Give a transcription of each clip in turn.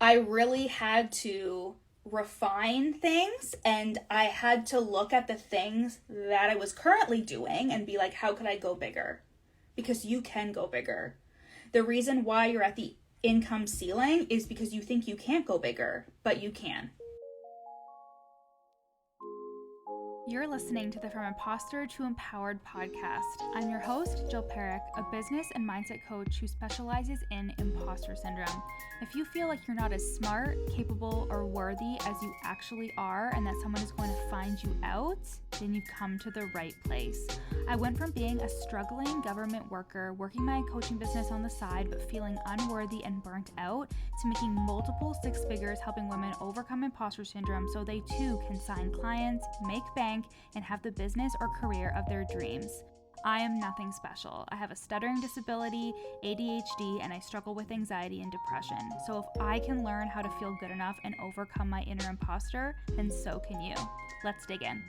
I really had to refine things, and I had to look at the things that I was currently doing and be like, how could I go bigger? Because you can go bigger. The reason why you're at the income ceiling is because you think you can't go bigger, but you can. You're listening to the From Imposter to Empowered podcast. I'm your host, Jill Perrick, a business and mindset coach who specializes in imposter syndrome. If you feel like you're not as smart, capable, or worthy as you actually are, and that someone is going to find you out, then you've come to the right place. I went from being a struggling government worker, working my coaching business on the side, but feeling unworthy and burnt out, to making multiple six figures helping women overcome imposter syndrome so they too can sign clients, make bank, and have the business or career of their dreams. I am nothing special. I have a stuttering disability, ADHD, and I struggle with anxiety and depression. So if I can learn how to feel good enough and overcome my inner imposter, then so can you. Let's dig in.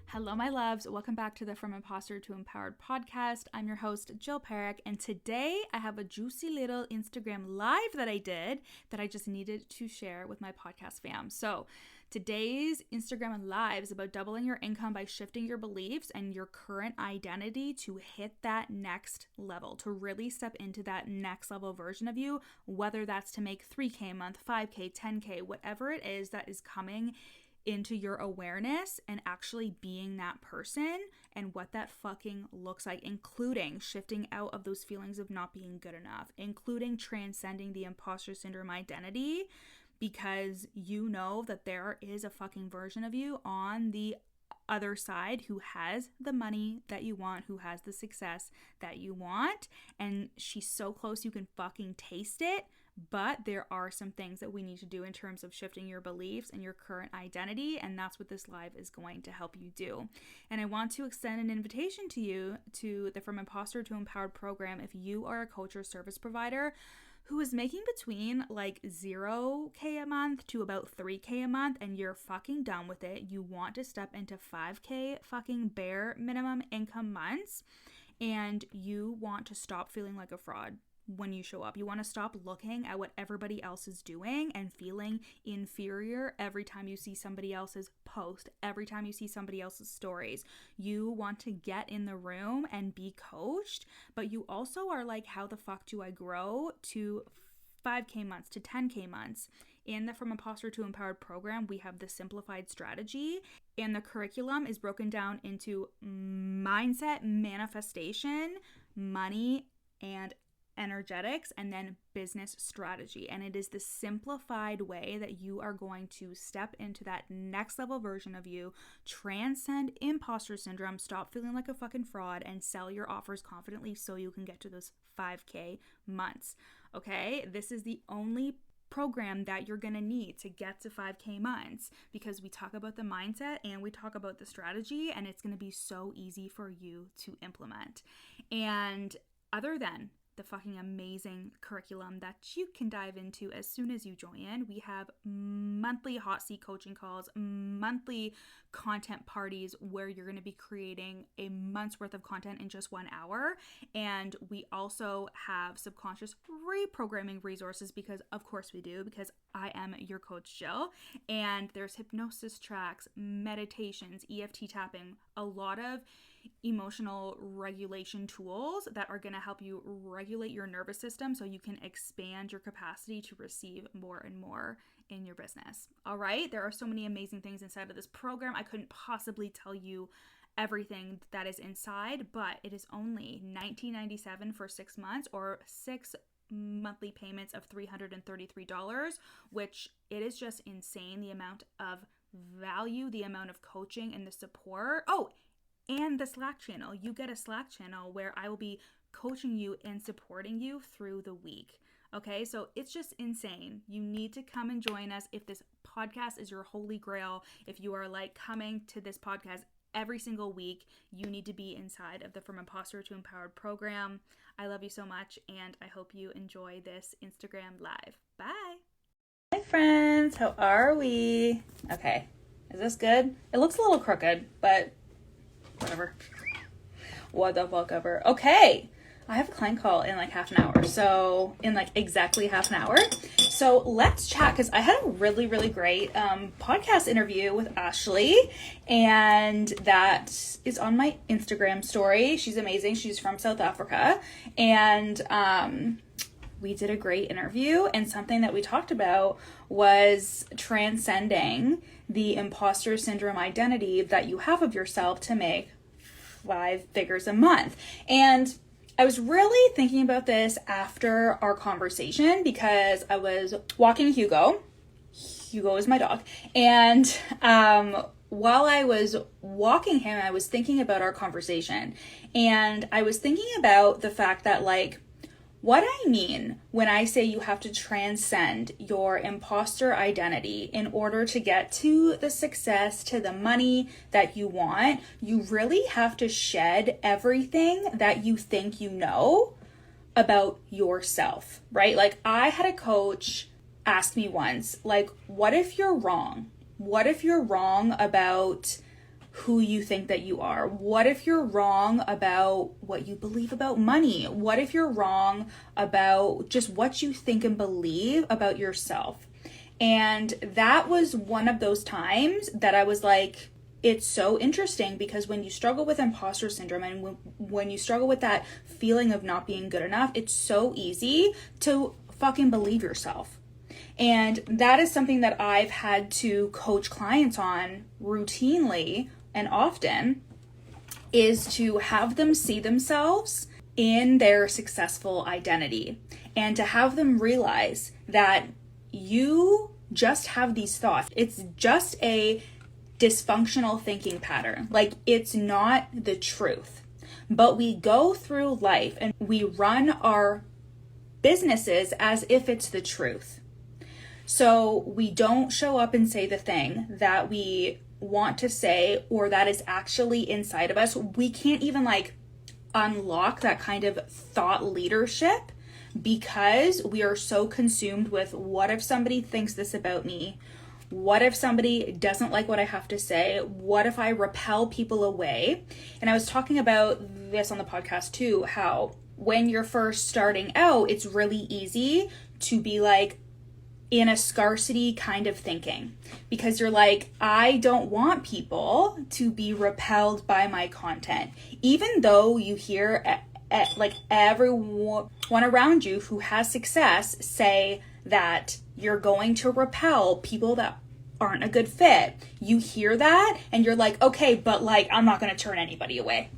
Hello, my loves. Welcome back to the From Imposter to Empowered podcast. I'm your host, Jill Perrick, and today I have a juicy little Instagram live that I did that I just needed to share with my podcast fam. So today's Instagram live is about doubling your income by shifting your beliefs and your current identity to hit that next level, to really step into that next level version of you, whether that's to make 3K a month, 5K, 10K, whatever it is that is coming into your awareness and actually being that person and what that fucking looks like, including shifting out of those feelings of not being good enough, including transcending the imposter syndrome identity, because you know that there is a fucking version of you on the other side who has the money that you want, who has the success that you want, and she's so close you can fucking taste it. But there are some things that we need to do in terms of shifting your beliefs and your current identity, and that's what this live is going to help you do. And I want to extend an invitation to you to the From Imposter to Empowered program if you are a coach or service provider who is making between like 0K a month to about 3K a month, and you're fucking done with it. You want to step into 5K fucking bare minimum income months, and you want to stop feeling like a fraud when you show up. You want to stop looking at what everybody else is doing and feeling inferior every time you see somebody else's post, every time you see somebody else's stories. You want to get in the room and be coached, but you also are like, how the fuck do I grow to 5K months, to 10K months? In the From Imposter to Empowered program, we have the simplified strategy, and the curriculum is broken down into mindset, manifestation, money, and energetics, and then business strategy. And it is the simplified way that you are going to step into that next level version of you, transcend imposter syndrome, stop feeling like a fucking fraud, and sell your offers confidently so you can get to those 5K months. Okay? This is the only program that you're going to need to get to 5K months, because we talk about the mindset and we talk about the strategy, and it's going to be so easy for you to implement. And other than the fucking amazing curriculum that you can dive into as soon as you join, we have monthly hot seat coaching calls, monthly content parties where you're going to be creating a month's worth of content in just 1 hour. And we also have subconscious reprogramming resources, because of course we do, because I am your coach Jill. And there's hypnosis tracks, meditations, EFT tapping, a lot of emotional regulation tools that are going to help you regulate your nervous system so you can expand your capacity to receive more and more in your business. All right, there are so many amazing things inside of this program. I couldn't possibly tell you everything that is inside, but it is only $19.97 for 6 months, or 6 monthly payments of $333, which it is just insane, the amount of value, the amount of coaching and the support. Oh, and the Slack channel. You get a Slack channel where I will be coaching you and supporting you through the week. Okay, so it's just insane. You need to come and join us if this podcast is your holy grail. If you are like coming to this podcast every single week, you need to be inside of the From Imposter to Empowered program. I love you so much, and I hope you enjoy this Instagram live. Bye. Hi friends, how are we? Okay, is this good? It looks a little crooked, but whatever. What the fuck ever. Okay. I have a client call in like half an hour. So in like exactly half an hour. So let's chat, because I had a really, really great podcast interview with Ashley, and that is on my Instagram story. She's amazing. She's from South Africa, and we did a great interview, and something that we talked about was transcending the imposter syndrome identity that you have of yourself to make 5 figures a month. And I was really thinking about this after our conversation, because I was walking Hugo. Hugo is my dog. And while I was walking him, I was thinking about our conversation. And I was thinking about the fact that, like, what I mean when I say you have to transcend your imposter identity in order to get to the success, to the money that you want, you really have to shed everything that you think you know about yourself, right? Like, I had a coach ask me once, like, what if you're wrong? What if you're wrong about who you think that you are? What if you're wrong about what you believe about money? What if you're wrong about just what you think and believe about yourself? And that was one of those times that I was like, it's so interesting, because when you struggle with imposter syndrome and when you struggle with that feeling of not being good enough, it's so easy to fucking believe yourself. And that is something that I've had to coach clients on routinely and often, is to have them see themselves in their successful identity, and to have them realize that you just have these thoughts. It's just a dysfunctional thinking pattern. Like, it's not the truth. But we go through life and we run our businesses as if it's the truth. So we don't show up and say the thing that we want to say, or that is actually inside of us. We can't even like unlock that kind of thought leadership, because we are so consumed with, what if somebody thinks this about me? What if somebody doesn't like what I have to say? What if I repel people away? And I was talking about this on the podcast too, how when you're first starting out, it's really easy to be like in a scarcity kind of thinking, because you're like, I don't want people to be repelled by my content, even though you hear like everyone around you who has success say that you're going to repel people that aren't a good fit. You hear that and you're like, okay, but like, I'm not going to turn anybody away,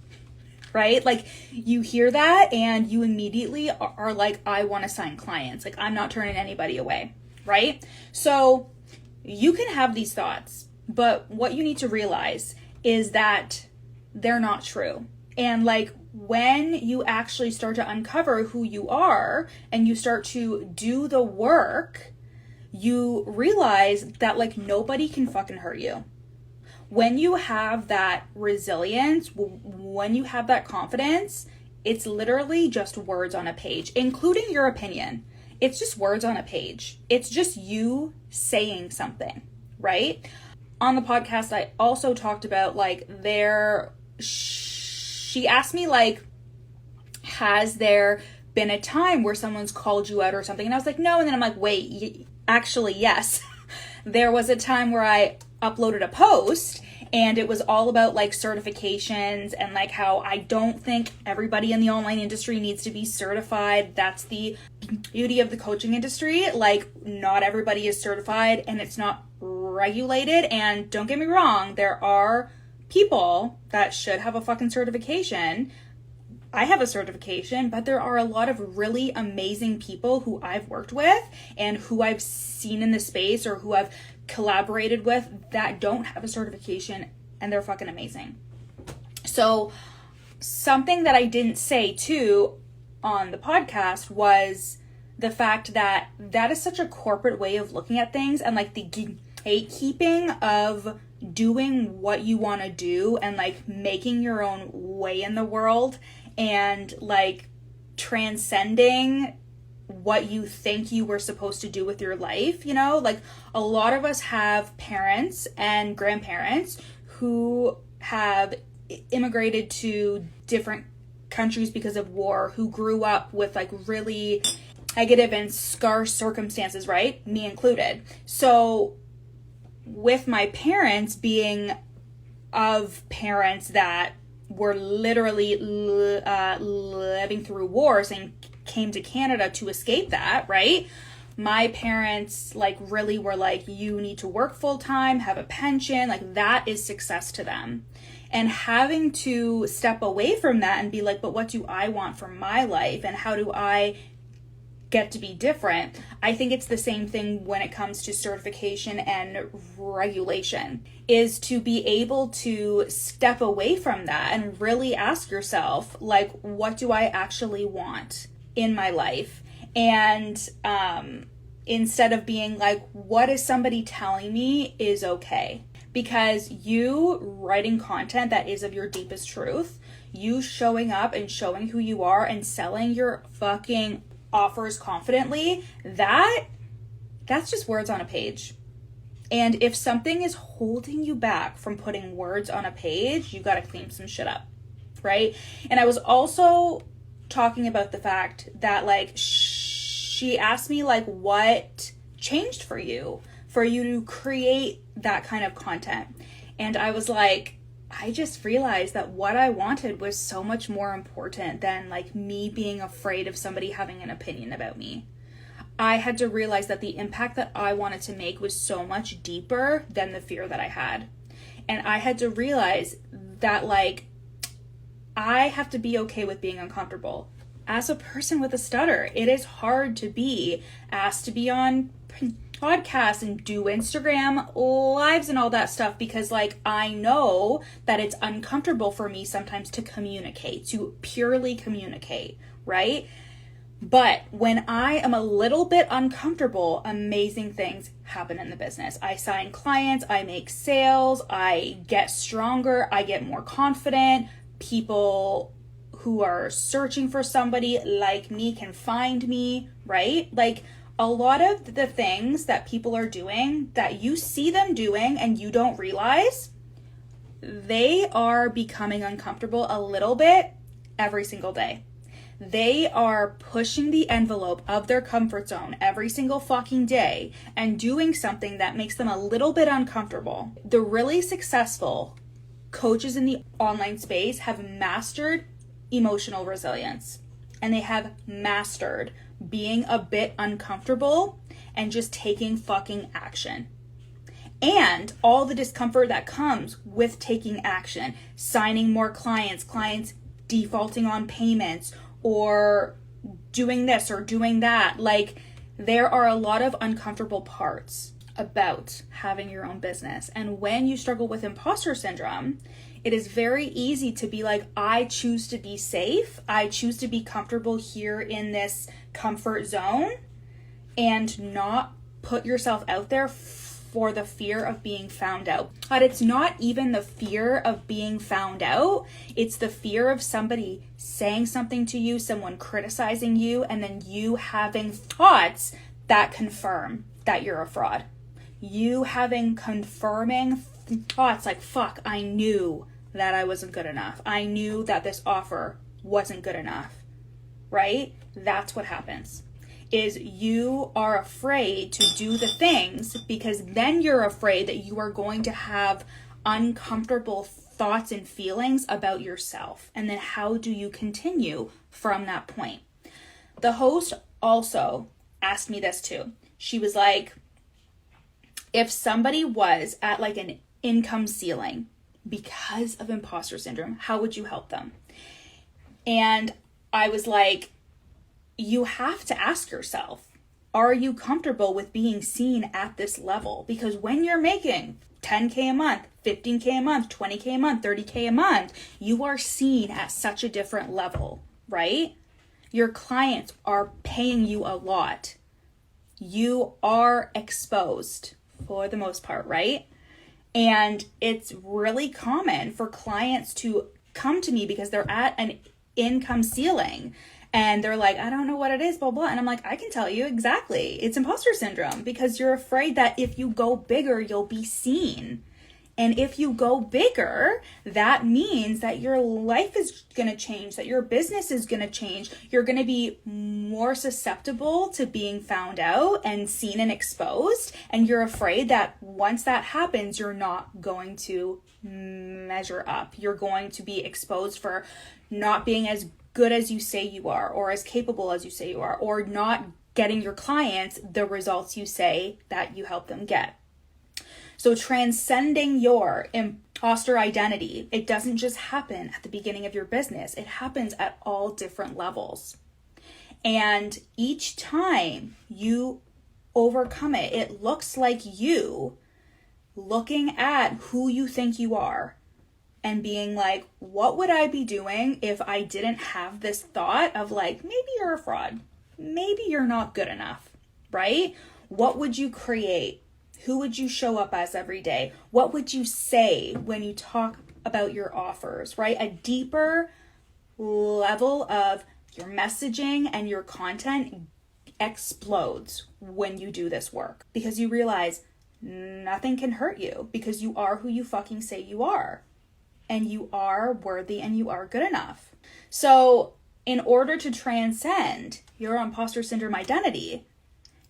right? Like, you hear that and you immediately are like, I want to sign clients. Like, I'm not turning anybody away. Right? So you can have these thoughts, but what you need to realize is that they're not true. And like, when you actually start to uncover who you are and you start to do the work, you realize that like nobody can fucking hurt you. When you have that resilience, when you have that confidence, it's literally just words on a page, including your opinion. It's just words on a page. It's just you saying something, right? On the podcast, I also talked about like she asked me like, has there been a time where someone's called you out or something? And I was like, no. And then I'm like, wait, actually, yes. There was a time where I uploaded a post and it was all about like certifications and like how I don't think everybody in the online industry needs to be certified. That's the beauty of the coaching industry. Like, not everybody is certified and it's not regulated. And don't get me wrong, there are people that should have a fucking certification. I have a certification, but there are a lot of really amazing people who I've worked with and who I've seen in the space or who I've collaborated with that don't have a certification, and they're fucking amazing. So something that I didn't say too on the podcast was the fact that that is such a corporate way of looking at things, and like the gatekeeping of doing what you want to do and like making your own way in the world and like transcending what you think you were supposed to do with your life. You know, like a lot of us have parents and grandparents who have immigrated to different countries because of war, who grew up with like really negative and scarce circumstances, right? Me included. So with my parents being of parents that were literally living through wars and came to Canada to escape that, right? My parents like really were like, you need to work full time, have a pension, like that is success to them. And having to step away from that and be like, but what do I want for my life and how do I get to be different? I think it's the same thing when it comes to certification and regulation, is to be able to step away from that and really ask yourself, like, what do I actually want in my life? And instead of being like, what is somebody telling me is okay? Because you writing content that is of your deepest truth, you showing up and showing who you are and selling your fucking offers confidently, that's just words on a page. And if something is holding you back from putting words on a page, you got to clean some shit up, right? And I was also talking about the fact that like she asked me like, what changed for you to create that kind of content? And I was like, I just realized that what I wanted was so much more important than like me being afraid of somebody having an opinion about me. I had to realize that the impact that I wanted to make was so much deeper than the fear that I had. And I had to realize that like, I have to be okay with being uncomfortable. As a person with a stutter, it is hard to be asked to be on podcasts and do Instagram lives and all that stuff, because like I know that it's uncomfortable for me sometimes to communicate, to purely communicate, right? But when I am a little bit uncomfortable, amazing things happen in the business. I sign clients, I make sales, I get stronger, I get more confident. People who are searching for somebody like me can find me, right? Like a lot of the things that people are doing that you see them doing and you don't realize, they are becoming uncomfortable a little bit every single day. They are pushing the envelope of their comfort zone every single fucking day and doing something that makes them a little bit uncomfortable. The really successful coaches in the online space have mastered emotional resilience, and they have mastered being a bit uncomfortable and just taking fucking action. And all the discomfort that comes with taking action, signing more clients defaulting on payments, or doing this or doing that. Like, there are a lot of uncomfortable parts about having your own business. And when you struggle with imposter syndrome, it is very easy to be like, I choose to be safe. I choose to be comfortable here in this comfort zone and not put yourself out there for the fear of being found out. But it's not even the fear of being found out. It's the fear of somebody saying something to you, someone criticizing you, and then you having thoughts that confirm that you're a fraud. You having confirming thoughts like, fuck, I knew that I wasn't good enough. I knew that this offer wasn't good enough, right? That's what happens. Is you are afraid to do the things because then you're afraid that you are going to have uncomfortable thoughts and feelings about yourself. And then how do you continue from that point? The host also asked me this too. She was like, if somebody was at like an income ceiling because of imposter syndrome, how would you help them? And I was like, you have to ask yourself, are you comfortable with being seen at this level? Because when you're making 10K a month, 15K a month, 20K a month, 30K a month, you are seen at such a different level, right? Your clients are paying you a lot. You are exposed for the most part, right? And it's really common for clients to come to me because they're at an income ceiling and they're like, I don't know what it is, blah, blah. And I'm like, I can tell you exactly. It's imposter syndrome because you're afraid that if you go bigger, you'll be seen. And if you go bigger, that means that your life is going to change, that your business is going to change. You're going to be more susceptible to being found out and seen and exposed. And you're afraid that once that happens, you're not going to measure up. You're going to be exposed for not being as good as you say you are, or as capable as you say you are, or not getting your clients the results you say that you help them get. So transcending your imposter identity, it doesn't just happen at the beginning of your business. It happens at all different levels. And each time you overcome it, it looks like you looking at who you think you are and being like, what would I be doing if I didn't have this thought of like, maybe you're a fraud, maybe you're not good enough, right? What would you create? Who would you show up as every day? What would you say when you talk about your offers, right? A deeper level of your messaging and your content explodes when you do this work, because you realize nothing can hurt you because you are who you fucking say you are, and you are worthy and you are good enough. So in order to transcend your imposter syndrome identity,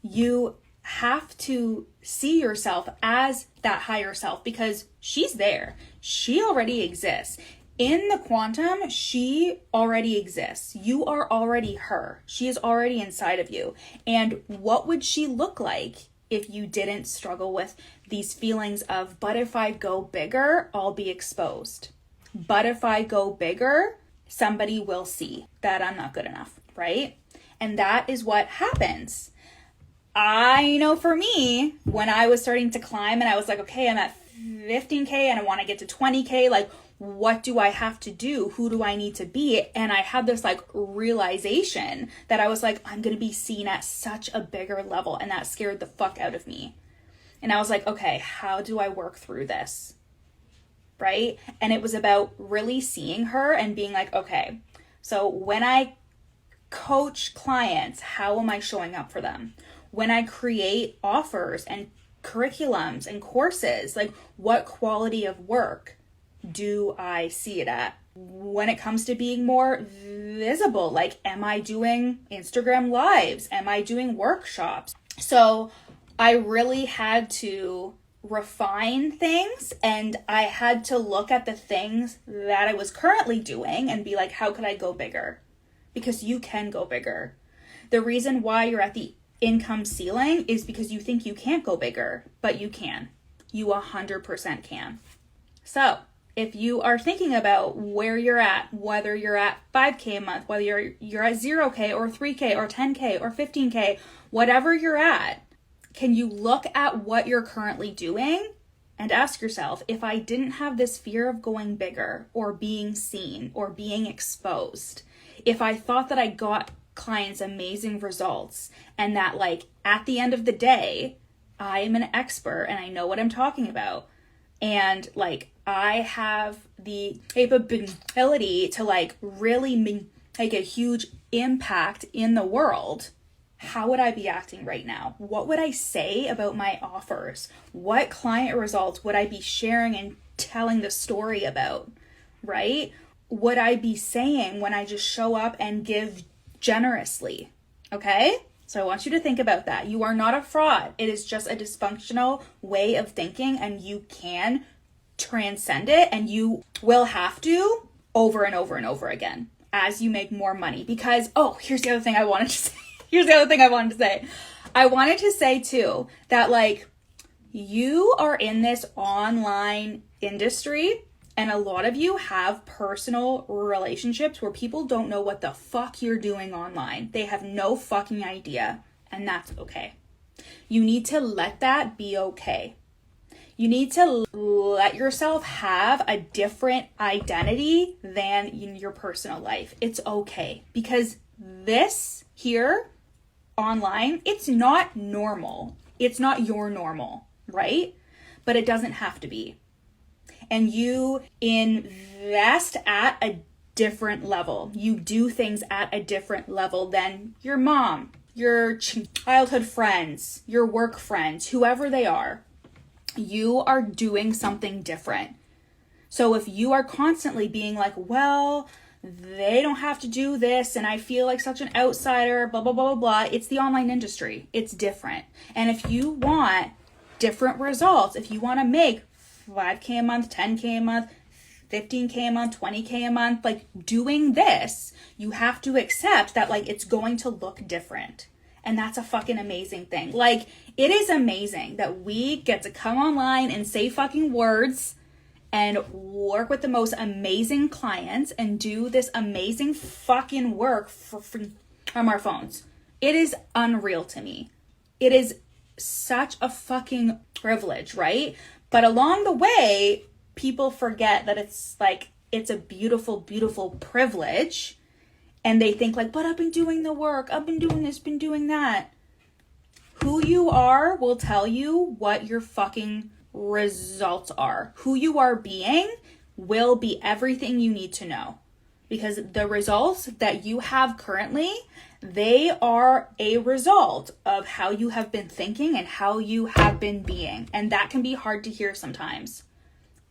you have to see yourself as that higher self, because she's there. She already exists. In the quantum, she already exists. You are already her. She is already inside of you. And what would she look like if you didn't struggle with these feelings of, but if I go bigger, I'll be exposed. But if I go bigger, somebody will see that I'm not good enough, right? And that is what happens. I know for me, when I was starting to climb and I was like, okay, I'm at 15K and I want to get to 20K, like, what do I have to do? Who do I need to be? And I had this like realization that I was like, I'm going to be seen at such a bigger level. And that scared the fuck out of me. And I was like, okay, how do I work through this? Right? And it was about really seeing her and being like, okay, so when I coach clients, how am I showing up for them? When I create offers and curriculums and courses, like what quality of work do I see it at? When it comes to being more visible, like, am I doing Instagram lives? Am I doing workshops? So I really had to refine things, and I had to look at the things that I was currently doing and be like, how could I go bigger? Because you can go bigger. The reason why you're at the income ceiling is because you think you can't go bigger, but you can. You 100% can. So if you are thinking about where you're at, whether you're at 5K a month, whether you're at 0K or 3K or 10K or 15K, whatever you're at, can you look at what you're currently doing and ask yourself, if I didn't have this fear of going bigger or being seen or being exposed, if I thought that I got clients amazing results and that like at the end of the day, I am an expert and I know what I'm talking about, and like I have the capability to like really make a huge impact in the world, how would I be acting right now? What would I say about my offers? What client results would I be sharing and telling the story about, right? Would I be saying when I just show up and give generously? Okay? So I want you to think about that. You are not a fraud. It is just a dysfunctional way of thinking, and you can transcend it, and you will have to over and over and over again as you make more money. Because, here's the other thing I wanted to say. I wanted to say too, that like, you are in this online industry, and a lot of you have personal relationships where people don't know what the fuck you're doing online. They have no fucking idea, and that's okay. You need to let that be okay. You need to let yourself have a different identity than in your personal life. It's okay, because this here online, it's not normal. It's not your normal, right? But it doesn't have to be. And you invest at a different level. You do things at a different level than your mom, your childhood friends, your work friends, whoever they are. you are doing something different. So if you are constantly being like, well, they don't have to do this and I feel like such an outsider, blah, blah, blah, blah, blah. It's the online industry. It's different. And if you want different results, if you want to make 5K a month, 10K a month, 15K a month, 20K a month, like doing this, you have to accept that like it's going to look different. And that's a fucking amazing thing. Like, it is amazing that we get to come online and say fucking words and work with the most amazing clients and do this amazing fucking work from our phones. It is unreal to me. It is such a fucking privilege, right? But along the way, people forget that it's like, it's a beautiful, beautiful privilege. And they think like, but I've been doing the work. I've been doing this, been doing that. Who you are will tell you what your fucking results are. Who you are being will be everything you need to know. Because the results that you have currently, they are a result of how you have been thinking and how you have been being. And that can be hard to hear sometimes.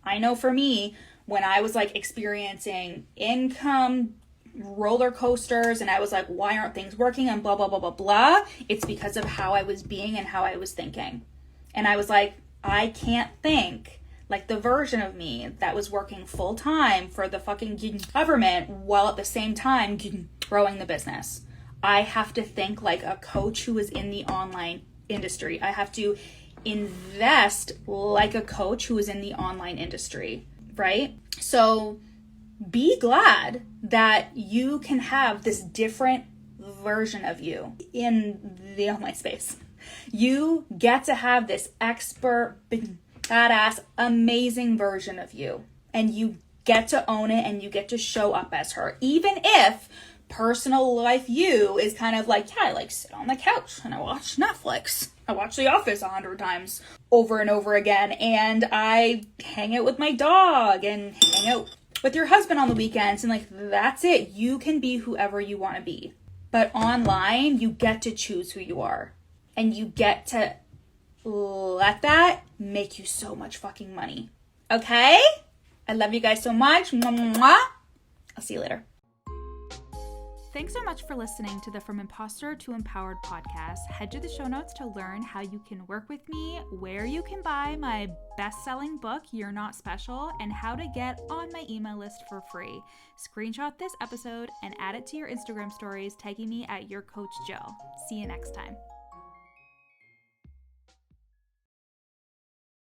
I know for me, when I was like experiencing income roller coasters and I was like, why aren't things working and blah, blah, blah, blah, blah. It's because of how I was being and how I was thinking. And I was like, I can't think like the version of me that was working full time for the fucking government while at the same time growing the business. I have to think like a coach who is in the online industry. I have to invest like a coach who is in the online industry, right? So be glad that you can have this different version of you in the online space. You get to have this expert, badass, amazing version of you. And you get to own it and you get to show up as her. Even if personal life you is kind of like, yeah, I like sit on the couch and I watch Netflix. I watch The Office 100 times over and over again. And I hang out with my dog and hang out with your husband on the weekends, and like, that's it. You can be whoever you want to be. But online, you get to choose who you are. And you get to let that make you so much fucking money. Okay? I love you guys so much. Mwah, mwah. I'll see you later. Thanks so much for listening to the From Imposter to Empowered podcast. Head to the show notes to learn how you can work with me, where you can buy my best-selling book, You're Not Special, and how to get on my email list for free. Screenshot this episode and add it to your Instagram stories, tagging me at YourCoachJill. See you next time.